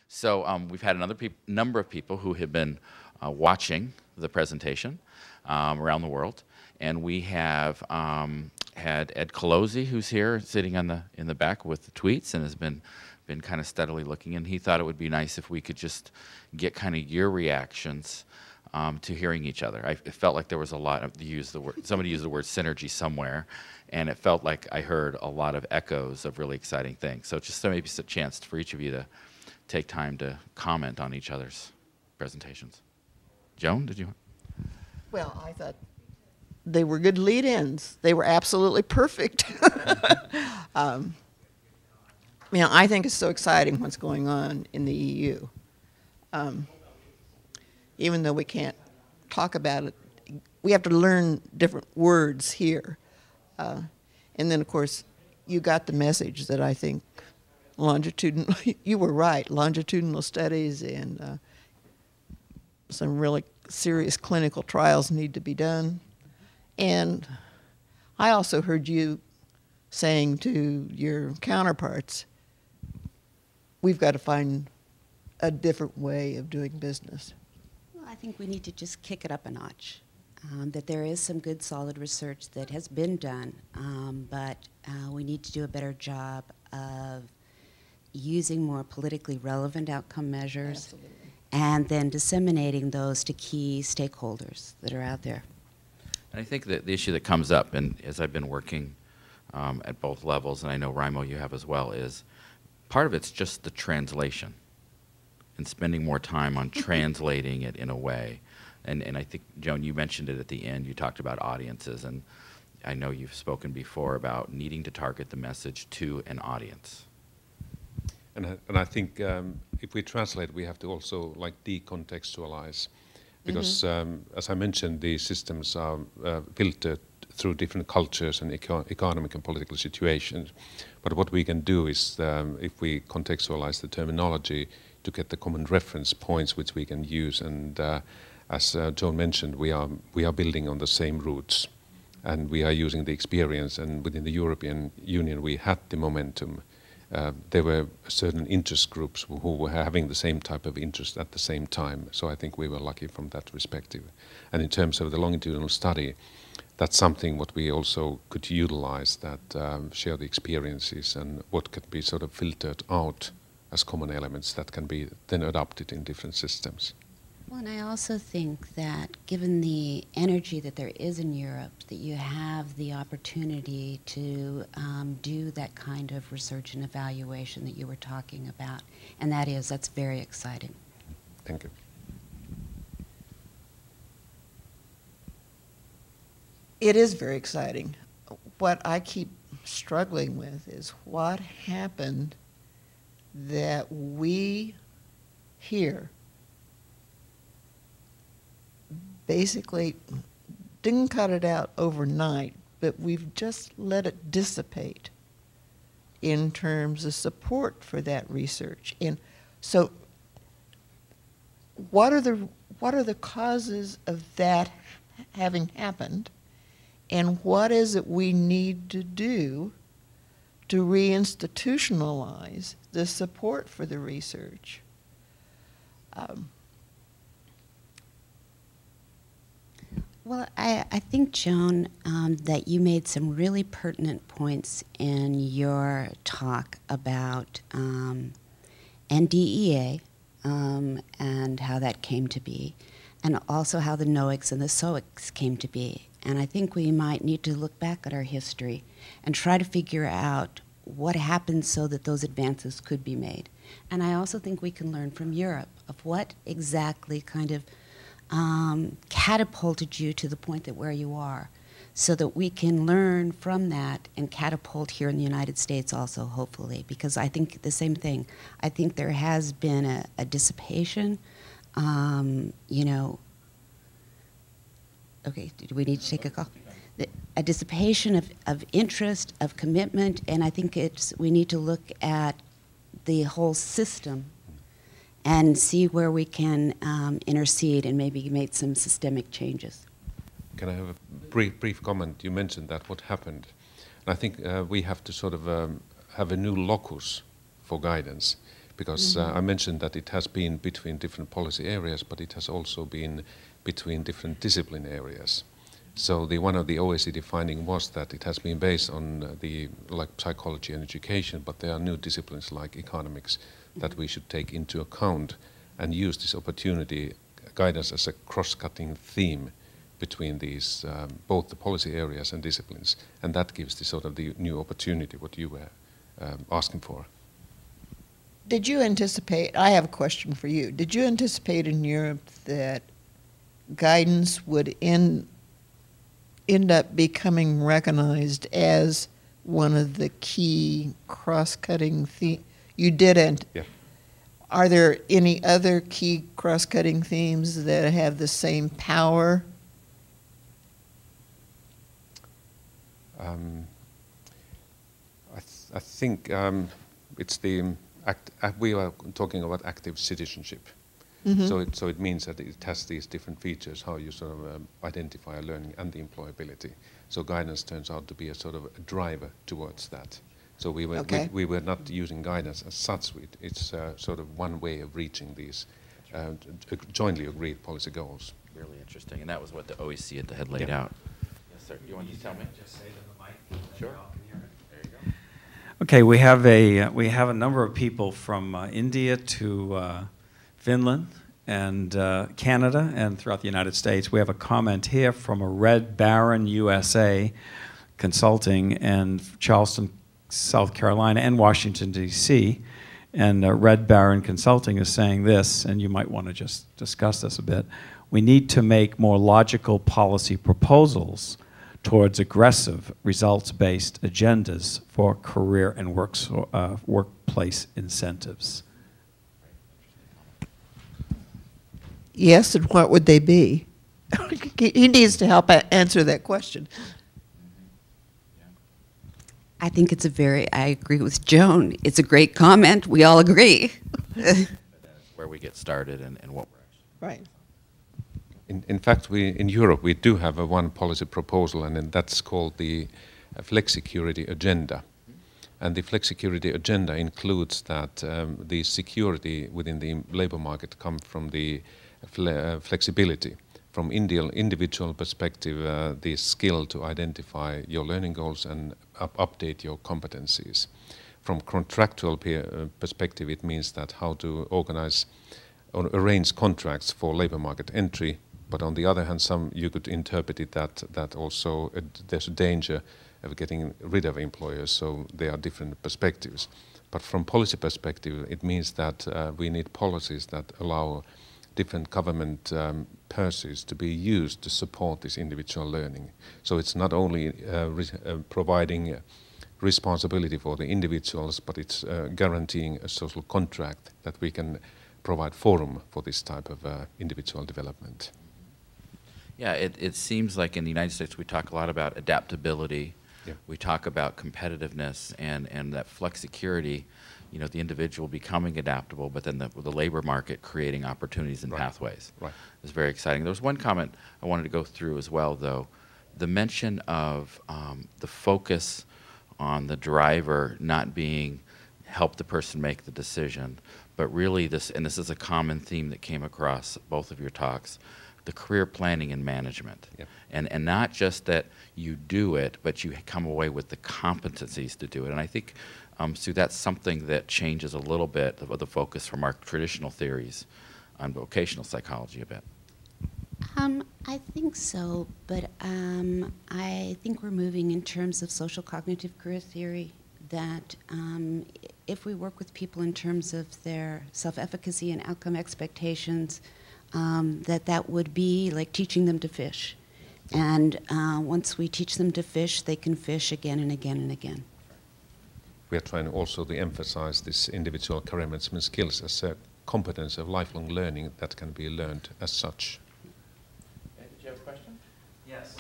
So we've had another number of people who have been watching the presentation around the world, and we have had Ed Colosi, who's here, sitting on in the back with the tweets, and has been kind of steadily looking. And he thought it would be nice if we could just get kind of your reactions to hearing each other. It felt like there was a lot of somebody used the word synergy somewhere, and it felt like I heard a lot of echoes of really exciting things. So just maybe it's a chance for each of you to take time to comment on each other's presentations. Joan, did you? Well, I thought they were good lead-ins. They were absolutely perfect. I think it's so exciting what's going on in the EU. Even though we can't talk about it, we have to learn different words here. And then, of course, you got the message that I think longitudinal, you were right, longitudinal studies and some really serious clinical trials need to be done. And I also heard you saying to your counterparts, we've got to find a different way of doing business. Well, I think we need to just kick it up a notch. That there is some good, solid research that has been done, but we need to do a better job of using more politically relevant outcome measures. Absolutely. And then disseminating those to key stakeholders that are out there. And I think that the issue that comes up, and as I've been working at both levels, and I know Raimo you have as well, is part of it's just the translation and spending more time on translating it in a way. And I think, Joan, you mentioned it at the end. You talked about audiences, and I know you've spoken before about needing to target the message to an audience. And I think if we translate, we have to also decontextualize, because as I mentioned, these systems are filtered through different cultures and economic and political situations. But what we can do is, if we contextualize the terminology, to get the common reference points which we can use. And as Joan mentioned, we are building on the same roots, and we are using the experience. And within the European Union, we had the momentum. There were certain interest groups who were having the same type of interest at the same time. So I think we were lucky from that perspective. And in terms of the longitudinal study, that's something what we also could utilize, that share the experiences and what could be sort of filtered out as common elements that can be then adopted in different systems. Well, and I also think that given the energy that there is in Europe, that you have the opportunity to do that kind of research and evaluation that you were talking about. And that's very exciting. Thank you. It is very exciting. What I keep struggling with is what happened that we here basically didn't cut it out overnight, but we've just let it dissipate in terms of support for that research. And so what are the causes of that having happened, and what is it we need to do to reinstitutionalize the support for the research? Well, I think, Joan, that you made some really pertinent points in your talk about NDEA and how that came to be, and also how the NOICs and the SOICs came to be. And I think we might need to look back at our history and try to figure out what happened so that those advances could be made. And I also think we can learn from Europe of what exactly kind of catapulted you to the point that where you are, so that we can learn from that and catapult here in the United States also, hopefully, because I think the same thing. I think there has been a dissipation, okay, do we need to take a call? A dissipation of interest, of commitment, and I think we need to look at the whole system and see where we can intercede and maybe make some systemic changes. Can I have a brief comment? You mentioned that, what happened. And I think we have to sort of have a new locus for guidance, because I mentioned that it has been between different policy areas, but it has also been between different discipline areas. So one of the OECD finding was that it has been based on like psychology and education, but there are new disciplines like economics that we should take into account and use this opportunity, guidance as a cross-cutting theme between these, both the policy areas and disciplines. And that gives the sort of the new opportunity, what you were asking for. Did you anticipate, I have a question for you, did you anticipate in Europe that guidance would end up becoming recognized as one of the key cross-cutting themes? You didn't. Yeah. Are there any other key cross-cutting themes that have the same power? I think it's we are talking about active citizenship. Mm-hmm. So it means that it has these different features, how you sort of identify learning and the employability. So guidance turns out to be a sort of a driver towards that. So we were not using guidance as such. It's sort of one way of reaching these jointly agreed policy goals. Really interesting, and that was what the OECD had laid out. Yes, sir. You want to tell me? Just say to the mic. Sure. Y'all can hear it. There you go. Okay, we have a number of people from India to Finland and Canada and throughout the United States. We have a comment here from a Red Baron USA Consulting in Charleston, South Carolina, and Washington, D.C. And Red Baron Consulting is saying this, and you might want to just discuss this a bit. We need to make more logical policy proposals towards aggressive results-based agendas for career and workplace incentives. Yes, and what would they be? He needs to help answer that question. I think it's I agree with Joan. It's a great comment. We all agree. Where we get started and what we're actually. Right. In fact, in Europe we do have one policy proposal, and that's called the Flexicurity Agenda. And the Flexicurity Agenda includes that the security within the labor market comes from the flexibility. From individual perspective, the skill to identify your learning goals and update your competencies. From contractual perspective, it means that how to organize or arrange contracts for labor market entry. But on the other hand, you could interpret it that also there's a danger of getting rid of employers, so there are different perspectives. But from policy perspective, it means that we need policies that allow different government purses to be used to support this individual learning. So it's not only providing responsibility for the individuals, but it's guaranteeing a social contract that we can provide forum for this type of individual development. Yeah, it seems like in the United States we talk a lot about adaptability. Yeah. We talk about competitiveness and that flexicurity, you know, the individual becoming adaptable, but then the labor market creating opportunities and pathways. Right. It's very exciting. There was one comment I wanted to go through as well, though. The mention of the focus on the driver not being help the person make the decision, but really this is a common theme that came across both of your talks, the career planning and management. Yep. And not just that you do it, but you come away with the competencies to do it. And I think, Sue, that's something that changes a little bit of the focus from our traditional theories on vocational psychology a bit. I think so, but I think we're moving in terms of social cognitive career theory that if we work with people in terms of their self-efficacy and outcome expectations, that would be like teaching them to fish. And once we teach them to fish, they can fish again and again and again. We are trying also to emphasize this individual career management skills as a competence of lifelong learning that can be learned as such. Did you have a question? Yes.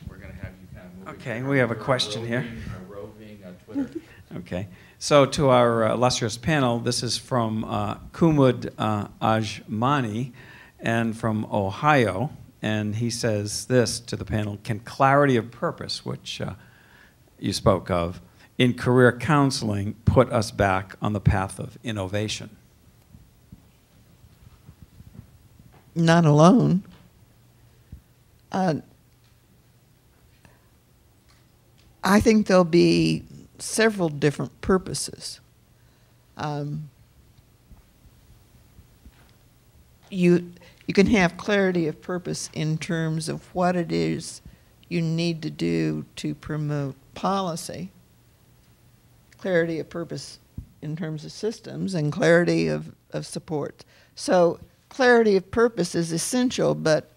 We're going to have you kind of moving. Okay, we have a question here. Roving on Twitter. Okay, so to our illustrious panel, this is from Kumud Ajmani and from Ohio, and he says this to the panel: can clarity of purpose, which you spoke of, in career counseling put us back on the path of innovation? Not alone. I think there'll be several different purposes. You can have clarity of purpose in terms of what it is you need to do to promote policy, clarity of purpose in terms of systems, and clarity of support. So clarity of purpose is essential, but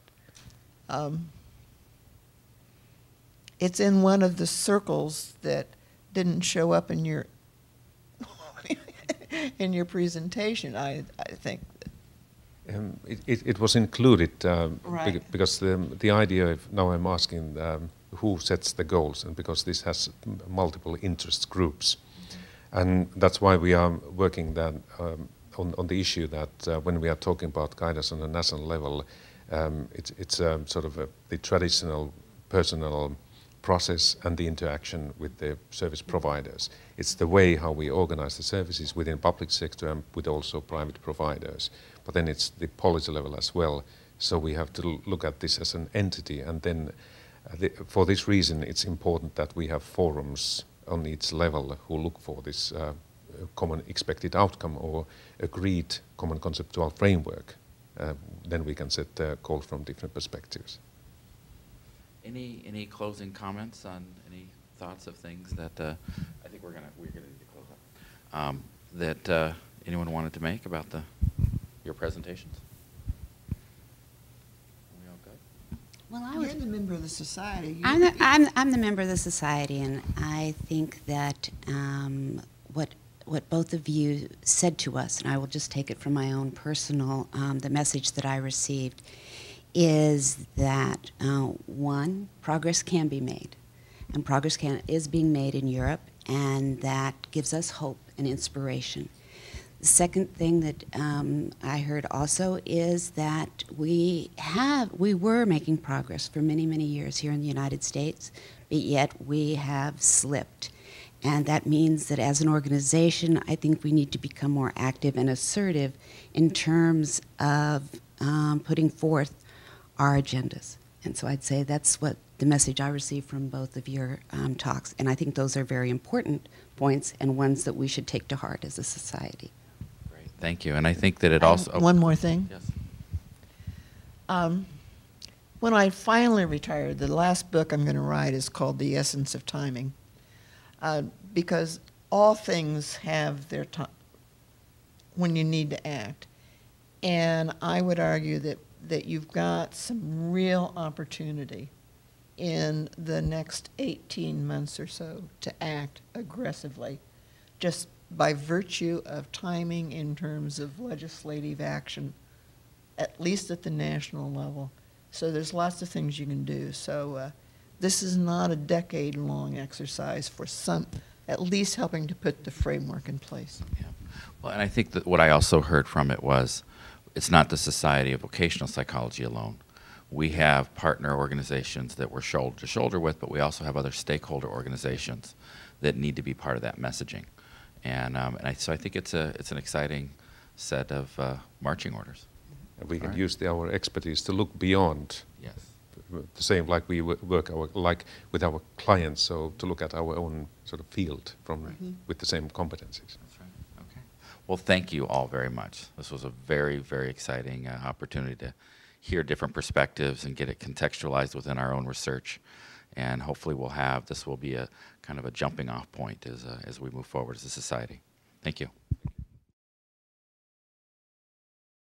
it's in one of the circles that didn't show up in your in your presentation, I think. It was included Right. because the idea of, now I'm asking who sets the goals, and because this has multiple interest groups. And that's why we are working then on the issue that when we are talking about guidance on a national level, it's sort of the traditional personal process and the interaction with the service providers. It's the way how we organize the services within public sector and with also private providers. But then it's the policy level as well. So we have to look at this as an entity, and then for this reason it's important that we have forums on each level who look for this common expected outcome or agreed common conceptual framework. Then we can set goals from different perspectives. Any closing comments on any thoughts of things that I think we're gonna need to close up, that anyone wanted to make about your presentations? We all good? Well, You're the member of the society. I'm the member of the society, and I think that what both of you said to us, and I will just take it from my own personal, the message that I received, is that one, progress can be made, and progress is being made in Europe, and that gives us hope and inspiration. The second thing that I heard also is that we were making progress for many, many years here in the United States, but yet we have slipped. And that means that as an organization, I think we need to become more active and assertive in terms of putting forth our agendas. And so I'd say that's what the message I received from both of your talks. And I think those are very important points and ones that we should take to heart as a society. Great, thank you. And I think that it also... One more thing. Yes. When I finally retired, the last book I'm going to write is called The Essence of Timing, because all things have their time when you need to act. And I would argue that you've got some real opportunity in the next 18 months or so to act aggressively, just by virtue of timing in terms of legislative action, at least at the national level. So there's lots of things you can do. So this is not a decade-long exercise for some, at least helping to put the framework in place. Yeah. Well, and I think that what I also heard from it was, it's not the Society of Vocational Psychology alone. We have partner organizations that we're shoulder to shoulder with, but we also have other stakeholder organizations that need to be part of that messaging. And so I think it's an exciting set of marching orders. And we can Right. use our expertise to look beyond. Yes. The same like we work with our clients, so to look at our own sort of field with the same competencies. That's right. Okay. Well, thank you all very much. This was a very, very exciting opportunity to hear different perspectives and get it contextualized within our own research. And hopefully this will be a kind of a jumping off point as we move forward as a society. Thank you.